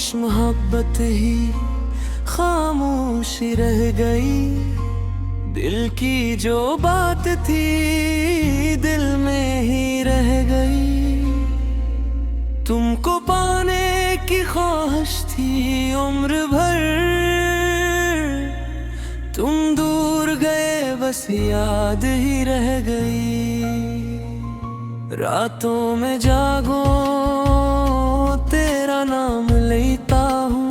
काश मोहब्बत ही खामोशी रह गई, दिल की जो बात थी दिल में ही रह गई। तुमको पाने की ख्वाहिश थी उम्र भर, तुम दूर गए बस याद ही रह गई। रातों में जागो तेरा नाम लेता हूँ,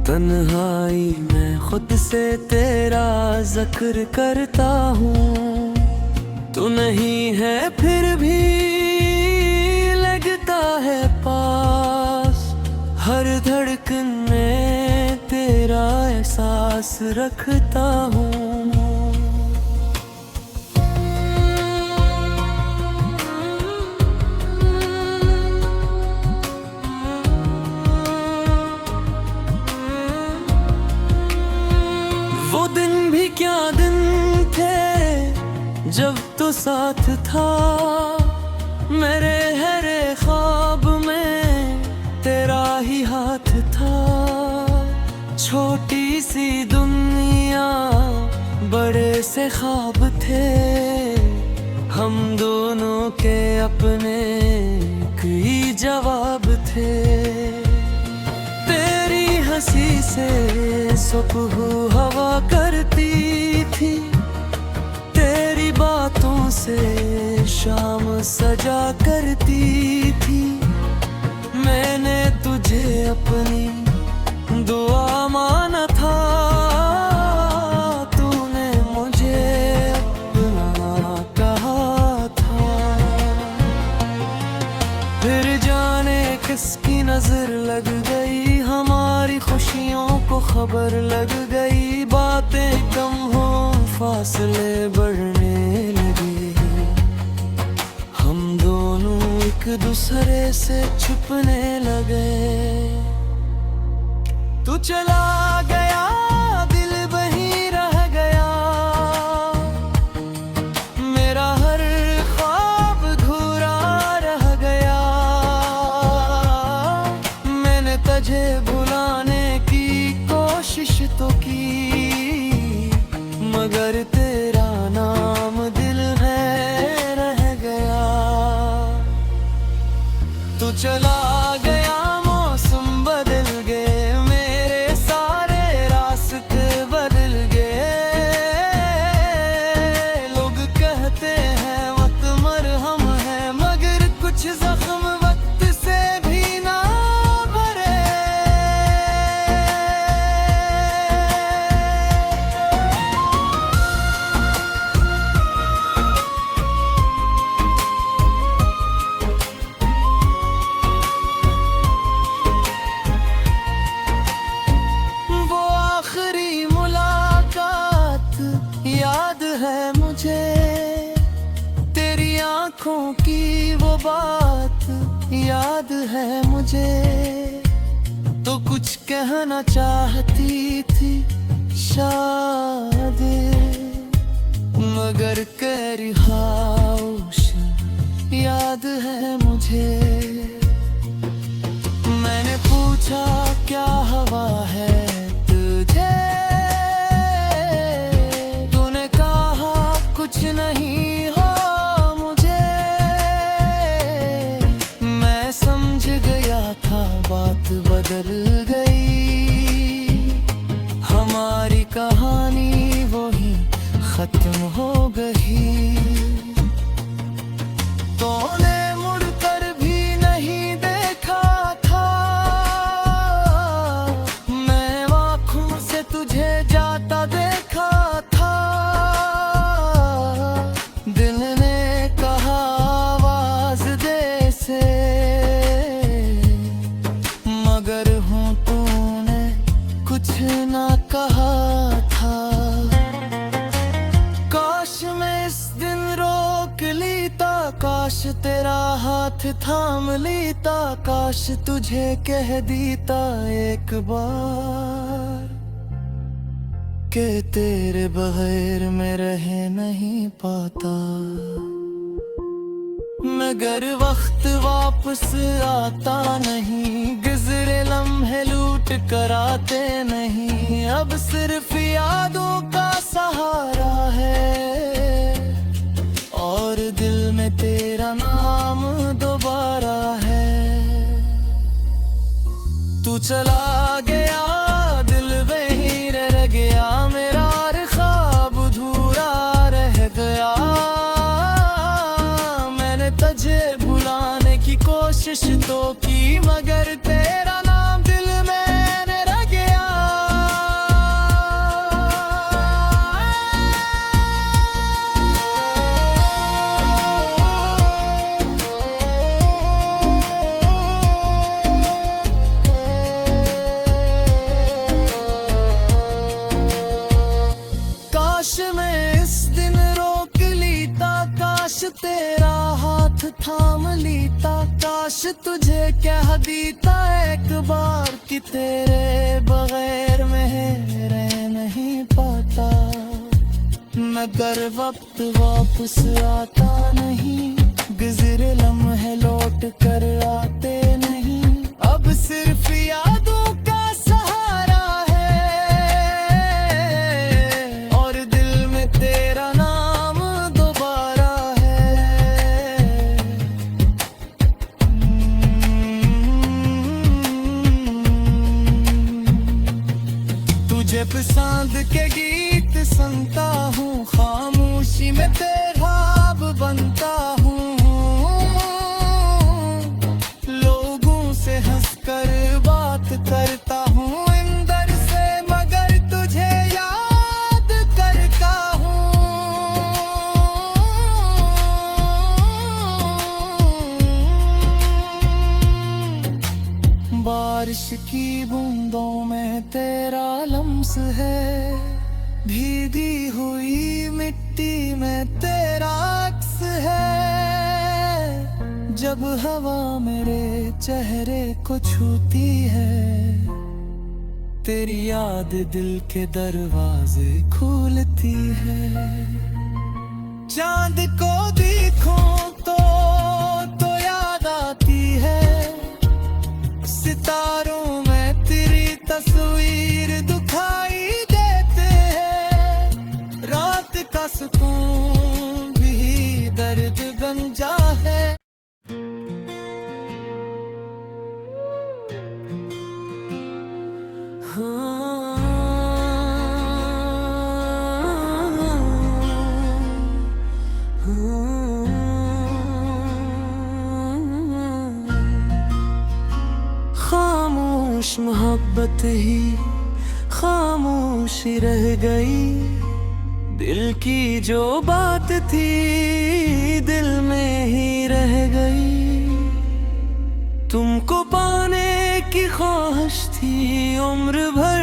तन्हाई में खुद से तेरा जिक्र करता हूँ। तू नहीं है फिर भी लगता है पास, हर धड़कन में तेरा एहसास रखता हूँ। वो दिन भी क्या दिन थे जब तो साथ था, मेरे हरे ख्वाब में तेरा ही हाथ था। छोटी सी दुनिया बड़े से ख्वाब थे, हम दोनों के अपने कई जवाब थे। तेरी हंसी से सुबह हवा करती थी, तेरी बातों से शाम सजा करती थी। मैंने तुझे अपनी दुआ माना था, तूने मुझे अपना कहा था। फिर जाने किसकी नजर लग गई, हमारी खुशियों को खबर लग गई। बातें कम हो फासले बढ़ने लगे, हम दोनों एक दूसरे से छुपने लगे। तू चला गया दिल वहीं रह गया, मेरा हर ख्वाब अधूरा रह गया। मैंने तुझे भुलाने की कोशिश तो की, मगर तेरा नाम दिल में रह गया। तू चला गया मौसम बदल गए, मेरे सारे रास्ते बदल गए। लोग कहते हैं वक्त मरहम है, मगर कुछ जख्म वक्त से भी ना भरे। याद है मुझे तेरी आंखों की वो बात, याद है मुझे। तो कुछ कहना चाहती थी शायद, मगर कह रही खामोश याद है मुझे। मैंने पूछा क्या हवा है तुझे, कुछ नहीं हो मुझे। मैं समझ गया था बात बदल गई, हमारी कहानी वही खत्म हो गई। तूने मुड़कर भी नहीं देखा था, मैं आँखों से तुझे जाता देखा था। दिल ने कहा आवाज दे से, मगर हूँ तूने कुछ ना कहा था। काश मैं इस दिन रोक लेता, काश तेरा हाथ थाम लेता, काश तुझे कह देता एक बार के तेरे बगैर मैं रह नहीं पाता। मगर वक्त वापस आता नहीं, गुजरे लम्हे लूट कराते नहीं, अब सिर्फ यादों का सहारा है, और दिल में तेरा नाम दोबारा है। तू चला गया, दिल वहीं रह गया, मेरा हर ख्वाब अधूरा रह गया। मैंने तुझे भुलाने की कोशिश तो की, मगर तेरा नाम दिल में रह गया। काश मैं इस दिन रोक लीता, काश तेरा हाथ थाम लीता, काश तुझे कह दीता एक बार कि तेरे बगैर मैं रह नहीं पाता। मगर वक्त वापस आता नहीं, गुजरे लम्हे लौट कर आते नहीं, अब सिर्फ यादों का सहारा है, और दिल में तेरा नाम दोबारा है। तुझे पसंद के गीत सुनता हूँ, खामोशी में तेरा अब बनता हूँ, लोगों से हंसकर बात करता हूँ अंदर से, मगर तुझे याद करता हूँ। बारिश की बूंदों में तेरा लम्स है, भीगी हुई मिट्टी में तेरा अक्स है, जब हवा मेरे चेहरे को छूती है, तेरी याद दिल के दरवाजे खोलती है। चांद को देखूं तो याद आती है, सितारों में तेरी तस्वीर दिखाई देते हैं, रात का सुकून भी दर्द बन जा है। खामोश मोहब्बत ही खामोशी रह गई, दिल की जो बात थी दिल में ही रह गई। तुमको पाने की ख्वाहिश थी उम्र भर,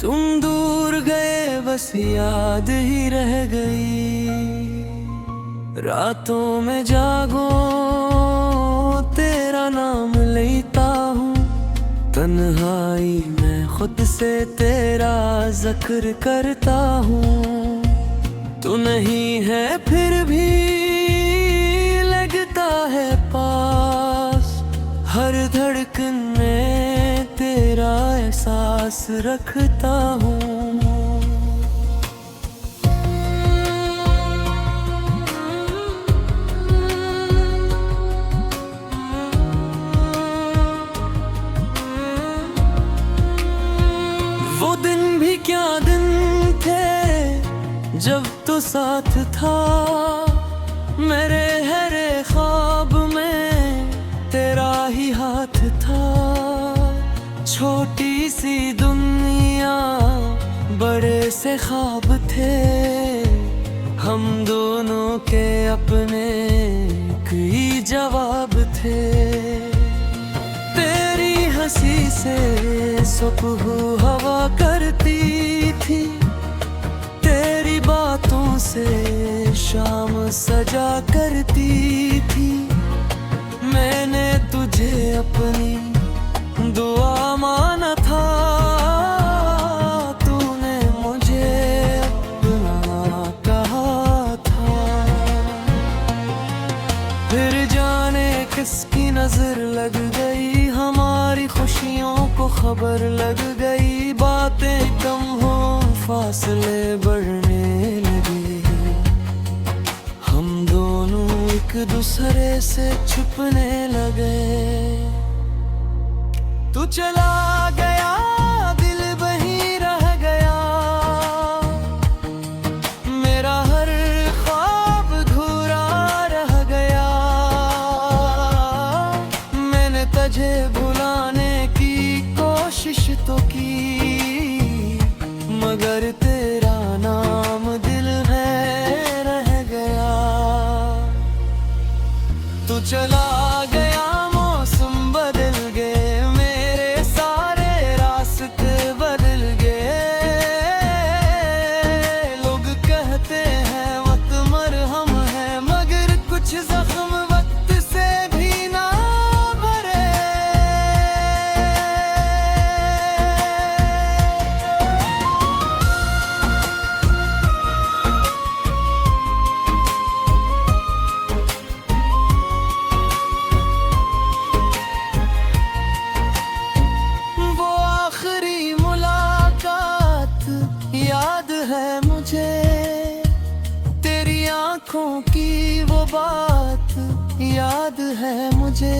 तुम दूर गए बस याद ही रह गई। रातों में जागो तेरा नाम लेता हूँ, तन्हाई में खुद से तेरा जिक्र करता हूँ। तू नहीं है फिर भी लगता है पास, हर धड़कन में तेरा एहसास रखता हूँ। वो दिन भी क्या दिन थे जब तो साथ था, मेरे हरे ख्वाब में तेरा ही हाथ था। छोटी सी दुनिया बड़े से ख्वाब थे, हम दोनों के अपने कई जवाब थे। तेरी हंसी से सुबह हवा करती थी, तेरी बातों से शाम सजा करती थी। मैंने तुझे अपनी दुआ माना था, तूने मुझे अपना कहा था। फिर जाने किसकी नजर लग गई, हमारी खुशियों को खबर लग गई। बातें कम हो फासले बढ़ने लगे, हम दोनों एक दूसरे से छुपने लगे। तू चला गया, दिल वहीं रह गया, मेरा हर ख्वाब अधूरा रह गया। मैंने तुझे भुलाने की कोशिश तो की, मगर तेरा नाम दिल में रह गया। तू चला गया, मौसम बदल गए, मेरे सारे रास्ते बदल गए। लोग कहते हैं वक्त मरहम है, मगर कुछ जख्म वक्त से भी ना भरे। याद है मुझे तेरी आंखों की वो बात, याद है मुझे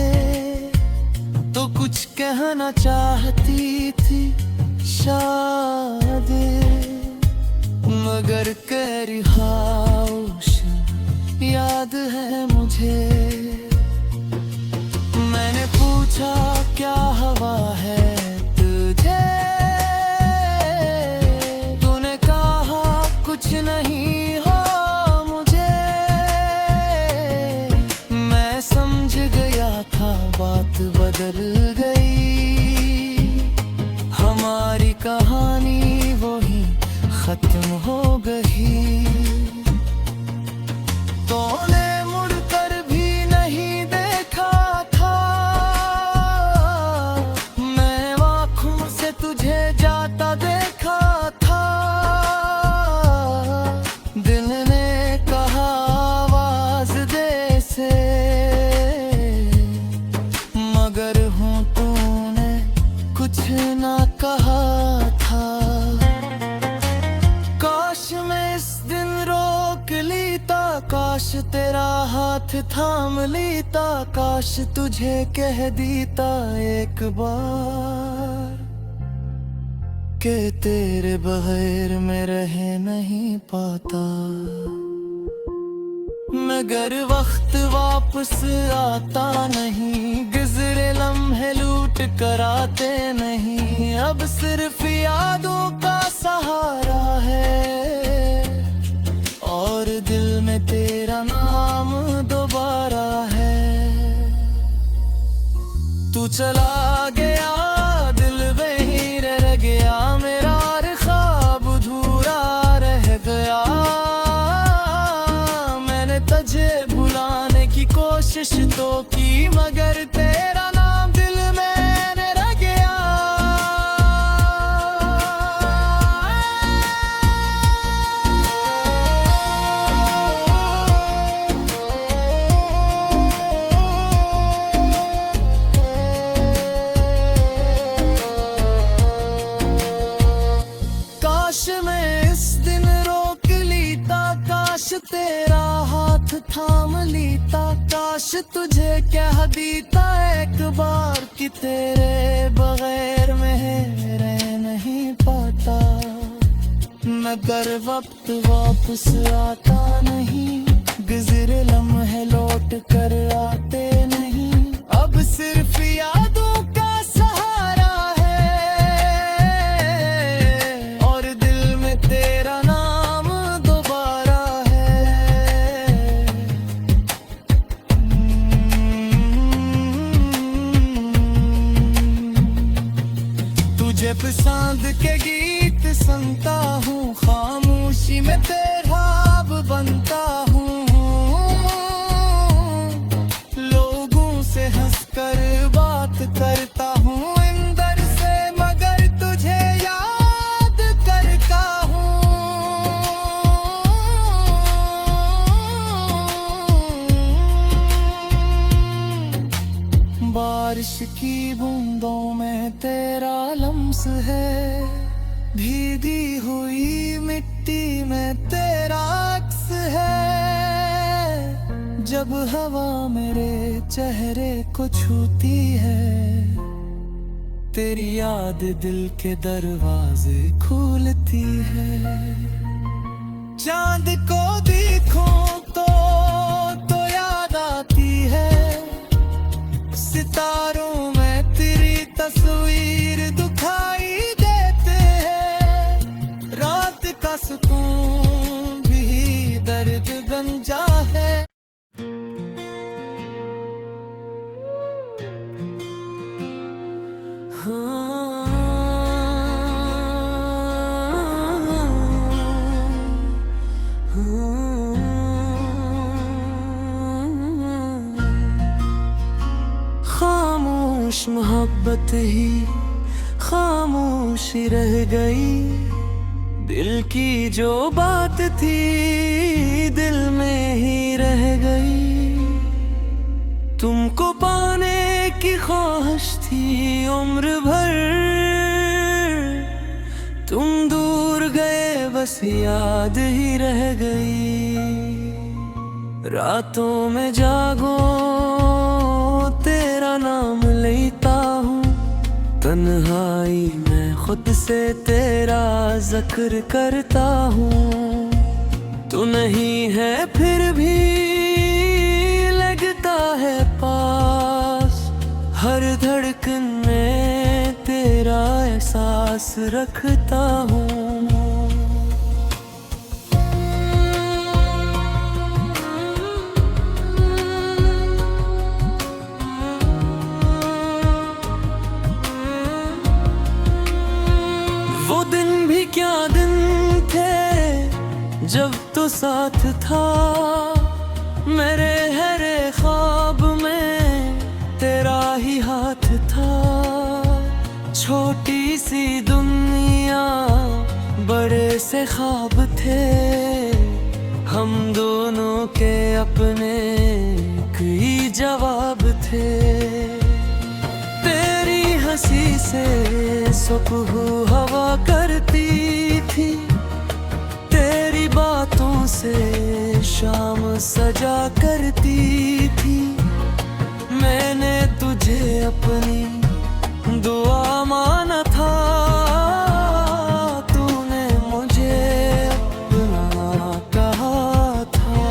तो कुछ कहना चाहती थी शायद, मगर कह खामोश याद है मुझे। मैंने पूछा क्या हवा है तुझे, कुछ नहीं हो मुझे। मैं समझ गया था बात बदल गई, हमारी कहानी वही खत्म हो गई। तूने मुड़कर भी नहीं देखा था, मैं आँखों से तुझे जाता देखा था। दिल ने कहा आवाज दे से, मगर हूँ तूने कुछ ना कहा था। काश मैं इस दिन रोक लेता, काश तेरा हाथ थाम लेता, काश तुझे कह देता एक बार के तेरे बगैर मैं रह नहीं पाता। मगर वक्त वापस आता नहीं, गुज़रे लम्हे लूट कर आते नहीं। अब सिर्फ यादों का सहारा है, और दिल में तेरा नाम दोबारा है। तू चला गया, दिल वहीं रह गया, मेरा हर ख्वाब अधूरा रह गया। मैंने तुझे भुलाने की कोशिश तो की, मगर तेरा नाम दिल में रह गया। काश मैं इस दिन रोक लेता, काश तेरा हाथ थाम लेता, काश तुझे कह देता एक बार कि तेरे बगैर मैं रह नहीं पाता। मगर वक्त वापस आता नहीं, गुज़रे लम्हे लौट कर आते नहीं। अब सिर्फ यादों का सहारा है, और दिल में तेरा नाम दोबारा है। तुझे पसंद के गीत सुनता हूँ, खामोशी में तेरा अब बनता हूँ। लोगों से हंसकर बात करता हूँ अंदर से, मगर तुझे याद करता हूँ। बारिश की बूंदों में तेरा लम्स है, भीगी हुई मिट्टी में तेरा अक्स है। जब हवा मेरे चेहरे को छूती है, तेरी याद दिल के दरवाजे खोलती है। चांद को देखूं तो याद आती है, सितारों में तेरी तस्वीर दिखाई देते हैं। रात का सुकून भी दर्द गंजा है। खामोश मोहब्बत ही खामोश रह गई, दिल की जो बात थी दिल में ही रह गई। तुमको पाने की ख्वाहिश थी उम्र भर, तुम दूर गए बस याद ही रह गई। रातों में जागो तेरा नाम लेता हूँ, तन्हाई में खुद से तेरा जिक्र करता हूँ। तू नहीं है फिर भी लगता है पास, हर धड़कन में तेरा एहसास रखता हूँ। वो दिन भी क्या दिन थे जब तो साथ था, मेरे हरे ख्वाब में तेरा ही हाथ था। छोटी सी दुनिया बड़े से ख्वाब थे, हम दोनों के अपने कई जवाब थे। तेरी हंसी से सुबह हवा करती थी, तेरी बातों से शाम सजा करती थी। मैंने तुझे अपनी दुआ माना था, तूने मुझे अपना कहा था।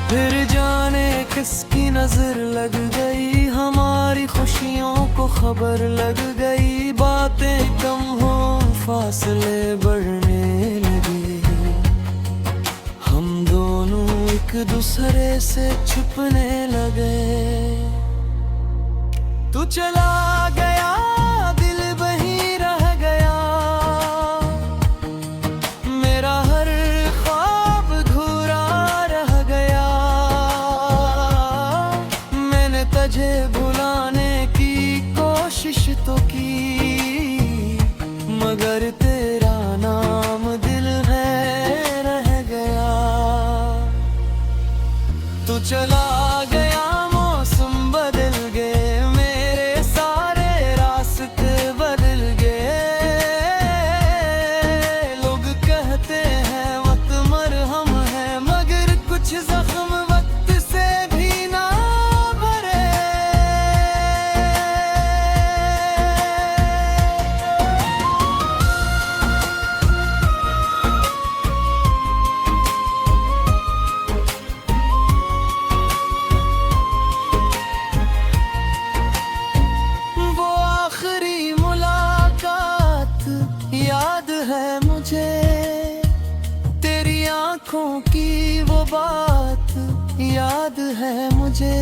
फिर जाने किसकी नजर लग गई, हमारी खुशियों को खबर लग गई। बातें कम हो फासले बढ़ने लगे, हम दोनों एक दूसरे से छुपने लगे। तू चला गया दिल वहीं रह गया, मेरा हर ख्वाब अधूरा रह गया। मैंने तुझे भुलाने की कोशिश तो की, मगर तेरा नाम दिल में रह गया। तू चला गया मौसम बदल गए, मेरे सारे रास्ते बदल गए। लोग कहते हैं वक्त मरहम है, मगर कुछ जख्म वक्त से भी ना भरे। वो आखिरी मुलाकात याद है मुझे, तेरी आंखों की वो बात याद है मुझे।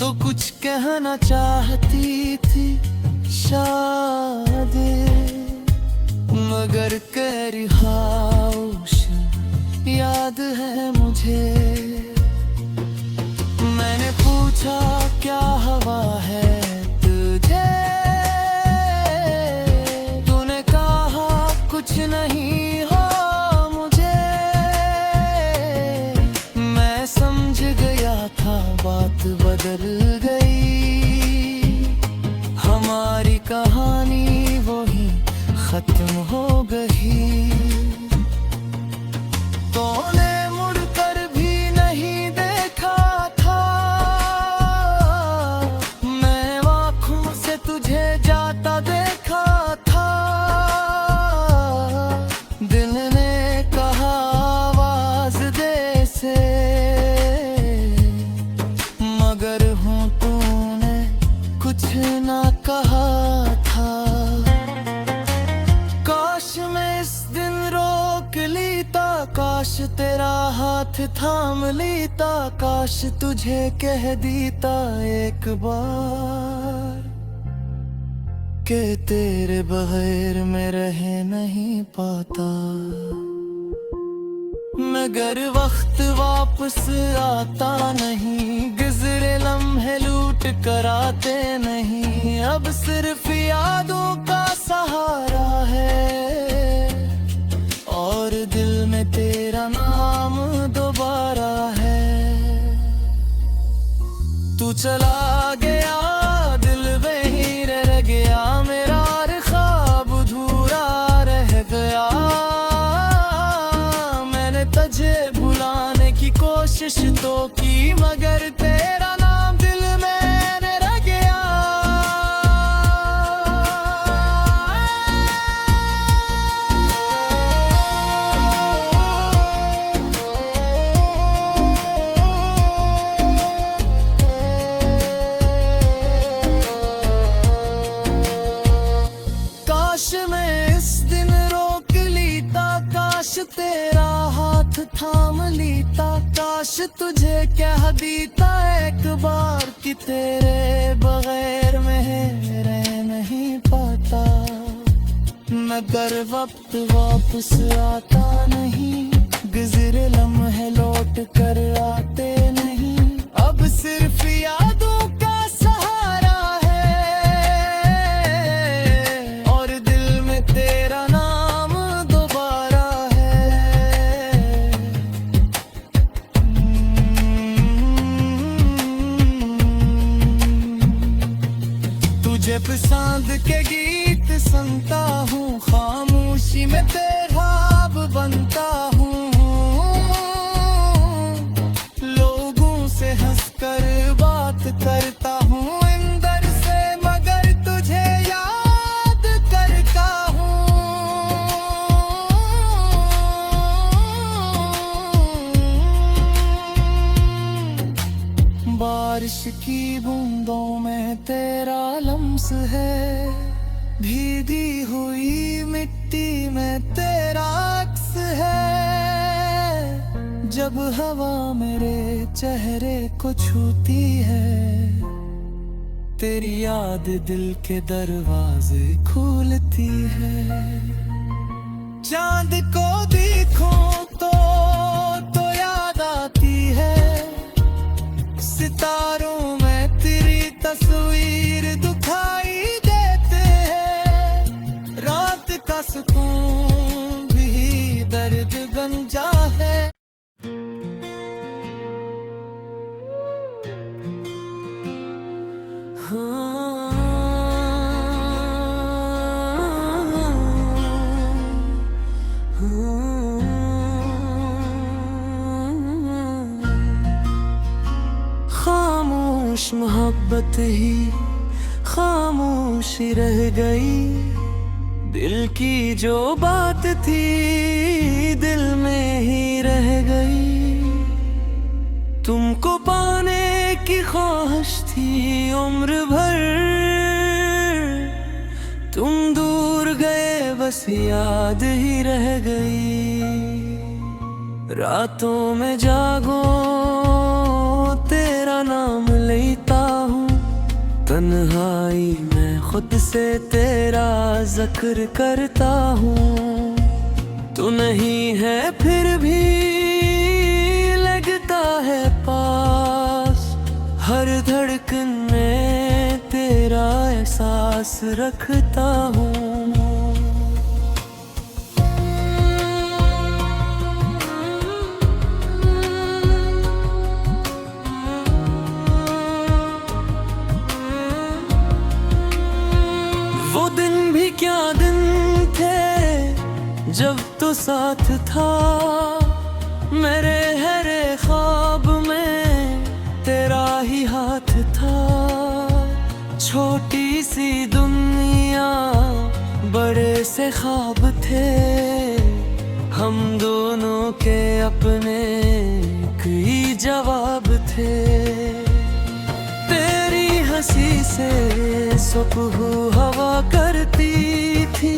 तो कुछ कहना चाहती थी शायद, मगर कर खामोश याद है मुझे। मैंने पूछा क्या हवा है तुझे, तूने कहा कुछ नहीं हो मुझे। मैं समझ गया था बात बदल नाम लेता, काश तुझे कह देता एक बार के तेरे बगैर मैं रह नहीं पाता। मगर वक्त वापस आता नहीं, गुज़रे लम्हे लूट कर आते नहीं। अब सिर्फ यादों का सहारा है और दिल में तेरा नाम दोबारा है। तू चला गया, दिल में ही रह गया मेरा, हर ख्वाब अधूरा रह गया। तुझे भुलाने की कोशिश तो की, मगर तेरा नाम दिल में रह गया। काश मैं इस दिन रोक लेता, काश तेरा हाथ थाम लेता, काश तुझे कह देता एक बार कि तेरे बगैर मैं रह नहीं पाता। मगर वक्त वापस आता नहीं, गुज़रे लम्हे लौट कर आते नहीं। अब सिर्फ यादों का सहारा है और दिल में तेरा नाम दोबारा है। तुझे पसंद के गीत सुनता हूँ, खामोशी में तेरा अब बनता हूँ। लोगों से हंसकर बात करता हूँ अंदर से, मगर तुझे याद करता हूँ। बारिश की बूंदों में तेरा लम्स है, भीगी हुई मिट्टी में तेरा अक्स है। जब हवा मेरे चेहरे को छूती है, तेरी याद दिल के दरवाजे खोलती है। चांद को देखूं तो याद आती है, सितारों में तेरी तस्वीर दिखाई देते हैं। रात का सुकून भी दर्द बन जा है। खामोश मोहब्बत ही खामोशी रह गई, दिल की जो बात थी दिल में ही रह गई। तुमको पाने की ख्वाहिश थी उम्र भर, तुम दूर गए बस याद ही रह गई। रातों में जागो तेरा नाम लेता हूँ, तन्हाई में खुद से तेरा जिक्र करता हूँ। तू नहीं है फिर भी लगता है पास, हर धड़कन में तेरा एहसास रखता हूँ। वो दिन भी क्या दिन थे जब तो साथ था, मेरे हरे ख्वाब में तेरा ही हाथ था। छोटी सी दुनिया बड़े से ख्वाब थे, हम दोनों के अपने कई जवाब थे। तेरी हंसी से सुबह हवा करती थी,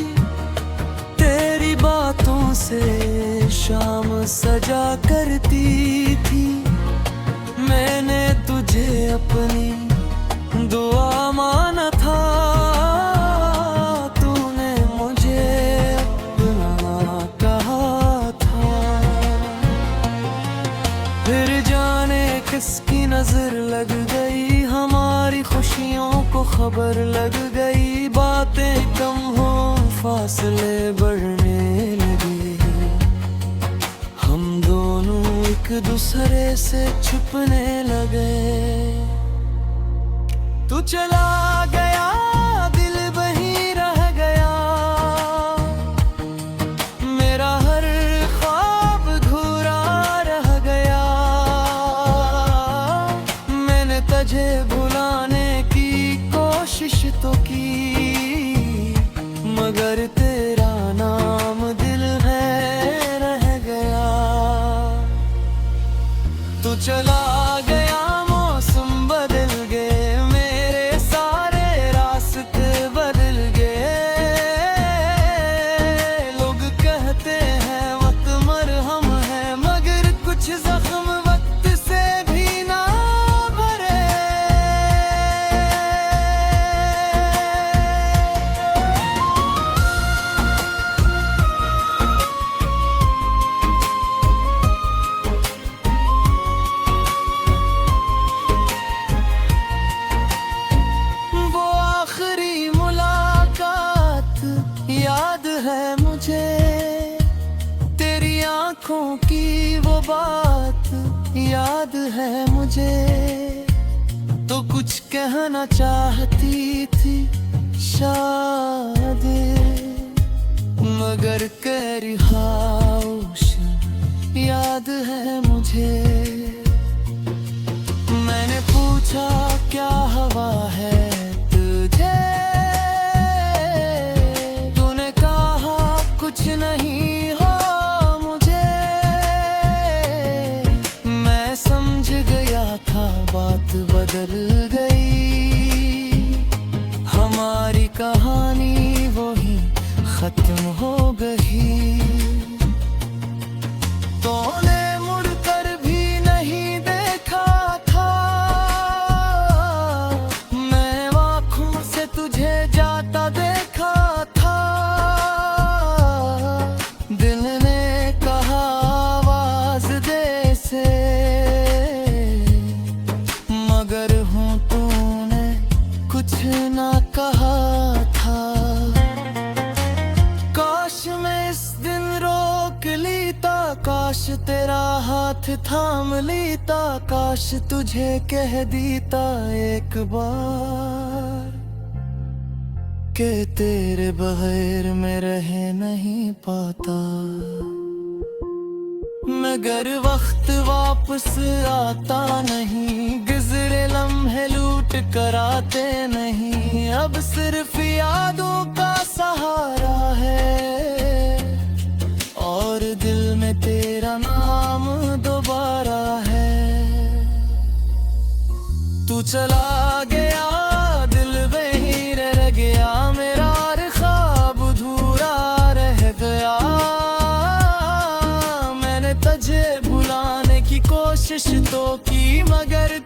तेरी बातों से शाम सजा करती थी। मैंने तुझे अपनी दुआ माना था, तूने मुझे अपना कहा था। फिर जाने किसकी नजर लग गई, हमारी खुशियों को खबर लग गई। बातें कम हो फासले बढ़ने लगे, हम दोनों एक दूसरे से छुपने लगे। तू चला गया दिल वहीं रह गया, मेरा हर ख्वाब अधूरा रह गया। मैंने तुझे भुलाने की कोशिश तो की, मगर तेरा नाम दिल है रह गया। तू चला गया मौसम बदल गए, मेरे सारे रास्ते बदल गए। लोग कहते हैं वक्त मरहम है, मगर कुछ जख्म वक्त से भी ना भरे। याद है मुझे तेरी आंखों की वो बात, याद है मुझे। तो कुछ कहना चाहती थी शायद, मगर कह रहा याद है मुझे। मैंने पूछा क्या हवा है तुझे, कुछ नहीं हो मुझे। मैं समझ गया था बात बदल गई, हमारी कहानी वही खत्म हो गई। तूने मुड़कर भी नहीं देखा था, मैं आँखों से तुझे जाता देखा था। दिल ने कहा आवाज दे से, मगर हूँ तूने कुछ ना कहा था। काश मैं इस दिन रोक लीता, काश तेरा हाथ थाम लीता, काश तुझे कह दीता एक बार के तेरे बगैर मैं रह नहीं पाता। मगर वक्त वापस आता नहीं, गुज़रे लम्हे लूट कर आते नहीं। अब सिर्फ यादों का सहारा है, और दिल में तेरा नाम दोबारा है। तू चला गया दिल वहीं रह गया, मेरा हर ख्वाब अधूरा रह गया। मैंने तुझे भुलाने की कोशिश तो की, मगर